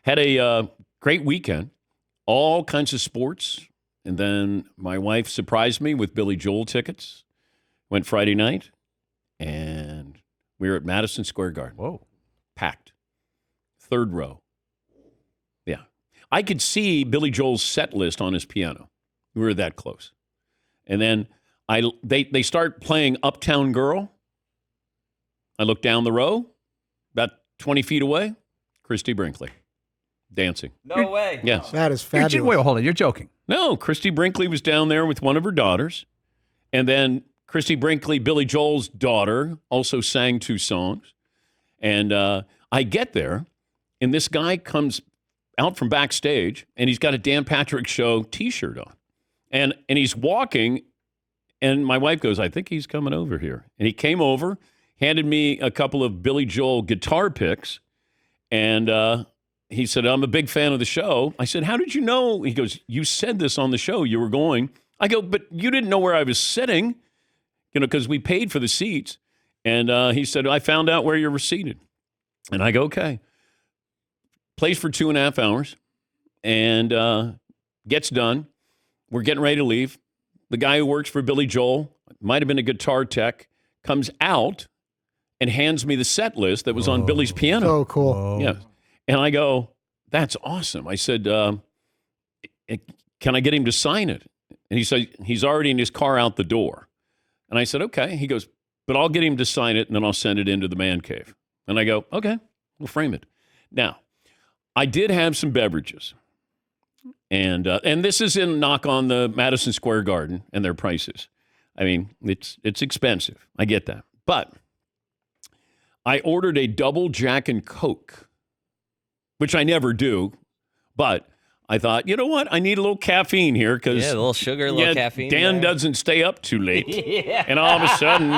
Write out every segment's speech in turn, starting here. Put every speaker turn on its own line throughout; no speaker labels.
Had a great weekend, all kinds of sports. And then my wife surprised me with Billy Joel tickets. Went Friday night, and we were at Madison Square Garden.
Whoa.
Packed. Third row. Yeah. I could see Billy Joel's set list on his piano. We were that close. And then they start playing Uptown Girl. I look down the row, about 20 feet away, Christy Brinkley dancing.
No way.
Yes.
That is fabulous.
Wait, hold on. You're joking.
No, Christy Brinkley was down there with one of her daughters. And then Christy Brinkley, Billy Joel's daughter, also sang 2 songs. And I get there, and this guy comes out from backstage, and he's got a Dan Patrick Show T-shirt on. And he's walking, and my wife goes, I think he's coming over here. And he came over, handed me a couple of Billy Joel guitar picks, and he said, I'm a big fan of the show. I said, how did you know? He goes, you said this on the show. You were going. I go, but you didn't know where I was sitting, because we paid for the seats. And he said, I found out where you were seated. And I go, okay. Plays for 2.5 hours and gets done. We're getting ready to leave. The guy who works for Billy Joel, might have been a guitar tech, comes out and hands me the set list that was on Billy's piano.
So cool.
Yeah. And I go, that's awesome. I said, can I get him to sign it? And he said, he's already in his car out the door. And I said, okay. He goes, but I'll get him to sign it, and then I'll send it into the man cave. And I go, okay, we'll frame it. Now, I did have some beverages. And this is in knock on the Madison Square Garden and their prices. I mean, it's expensive. I get that. But I ordered a double Jack and Coke, which I never do. But I thought, you know what? I need a little caffeine here because
a little sugar, a little caffeine.
Dan doesn't stay up too late. Yeah. And all of a sudden,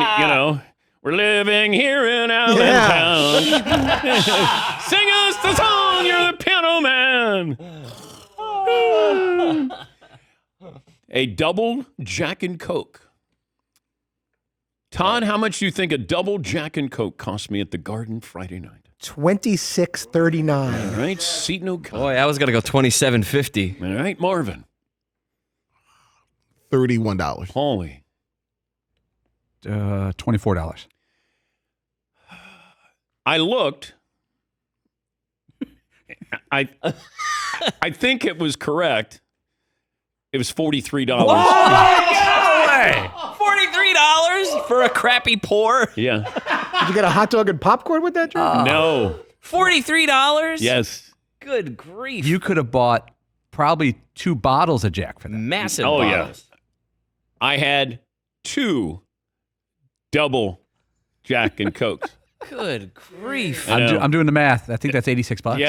we're living here in Allentown. Sing us the song, you're the piano man. A double Jack and Coke. Todd, how much do you think a double Jack and Coke cost me at the Garden Friday night?
$26.39.
All right, Seton O'Connor.
Boy, I was going to go $27.50.
All right, Marvin.
$31.
Paulie.
$24.
I looked. I think it was correct. It was $43.
No way! $43 for a crappy pour?
Yeah.
Did you get a hot dog and popcorn with that drink?
No.
$43?
Yes.
Good grief.
You could have bought probably 2 bottles of Jack for that.
Massive
Oh,
bottles.
yeah. I had 2 double Jack and Cokes.
Good grief.
I'm doing the math. I think that's $86.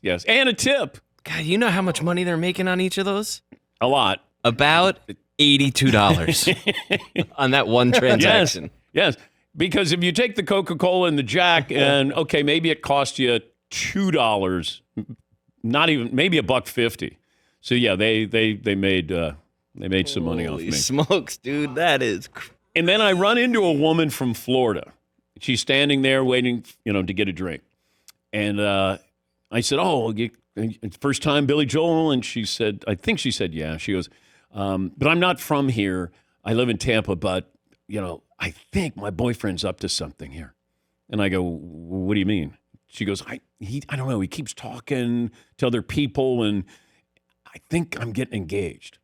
Yes. And a tip.
God, you know how much money they're making on each of those?
A lot.
About $82 on that one transaction.
Yes. Because if you take the Coca-Cola and the Jack, and okay, maybe it cost you $2, not even, maybe $1.50. So yeah, they made some money off me.
Holy smokes, dude, that is.
And then I run into a woman from Florida. She's standing there waiting, to get a drink. And I said, "Oh, first time Billy Joel?" And she said, I think she said, yeah. She goes, "But I'm not from here. I live in Tampa, but I think my boyfriend's up to something here." And I go, "What do you mean?" She goes, I don't know. He keeps talking to other people, and I think I'm getting engaged."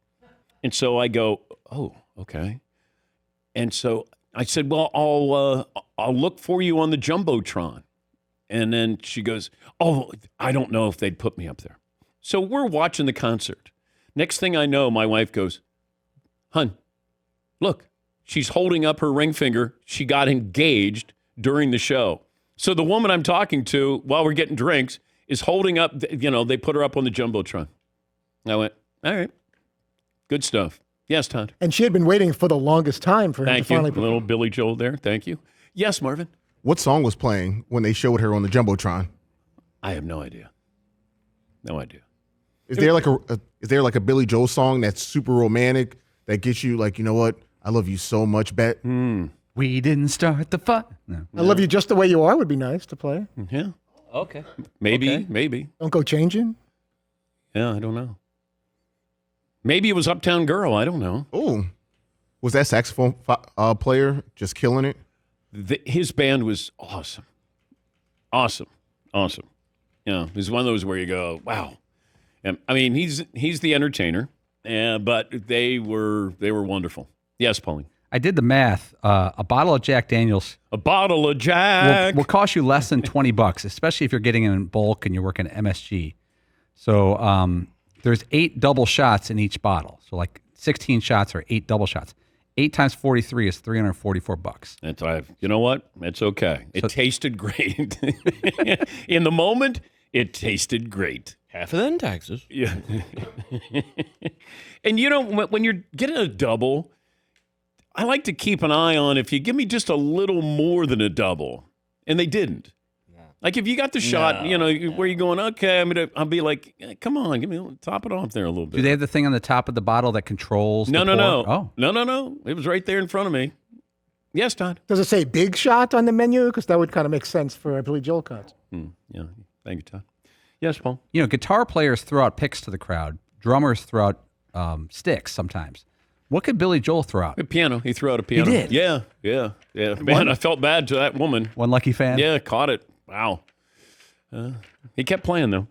And so I go, "Oh, okay." And so I said, "Well, I'll look for you on the Jumbotron." And then she goes, "Oh, I don't know if they'd put me up there." So we're watching the concert. Next thing I know, my wife goes, "Hun, look." She's holding up her ring finger. She got engaged during the show. So the woman I'm talking to while we're getting drinks is holding up, they put her up on the Jumbotron. I went, all right, good stuff. Yes, Todd.
And she had been waiting for the longest time for him
Thank
to finally
you. A little Billy Joel there. Thank you. Yes, Marvin.
What song was playing when they showed her on the Jumbotron?
I have no idea. No idea.
Is there like a Billy Joel song that's super romantic that gets you like, you know what? I love you so much, Bet.
We didn't start the fight. No.
I love you just the way you are would be nice to play.
Yeah.
Okay.
Maybe.
Don't go changing.
Yeah, I don't know. Maybe it was Uptown Girl. I don't know.
Oh, was that saxophone player just killing it?
His band was awesome. Awesome. Yeah, it was one of those where you go, wow. And, I mean, he's the entertainer, but they were wonderful. Yes, Pauline.
I did the math. A bottle of Jack Daniels
A bottle of Jack.
will cost you less than $20, especially if you're getting it in bulk and you're working at MSG. So there's 8 double shots in each bottle. So like 16 shots or 8 double shots. 8 times 43 is $344.
That's you know what? It's okay. It tasted great. In the moment, it tasted great.
Half of that in taxes.
Yeah. And you know, when you're getting a double, I like to keep an eye on if you give me just a little more than a double, and they didn't. Like if you got the shot, where you're going, okay, I'll be like, come on, top it off there a little bit.
Do they have the thing on the top of the bottle that controls
No.
the pour? Oh.
No. It was right there in front of me. Yes, Todd.
Does it say big shot on the menu? Because that would kind of make sense for a Billy Joel concert.
Yeah. Thank you, Todd. Yes, Paul.
Guitar players throw out picks to the crowd. Drummers throw out sticks sometimes. What could Billy Joel throw out?
A piano. He threw out a piano.
He did?
Yeah. Man, I felt bad to that woman.
One lucky fan?
Yeah, caught it. Wow. He kept playing, though.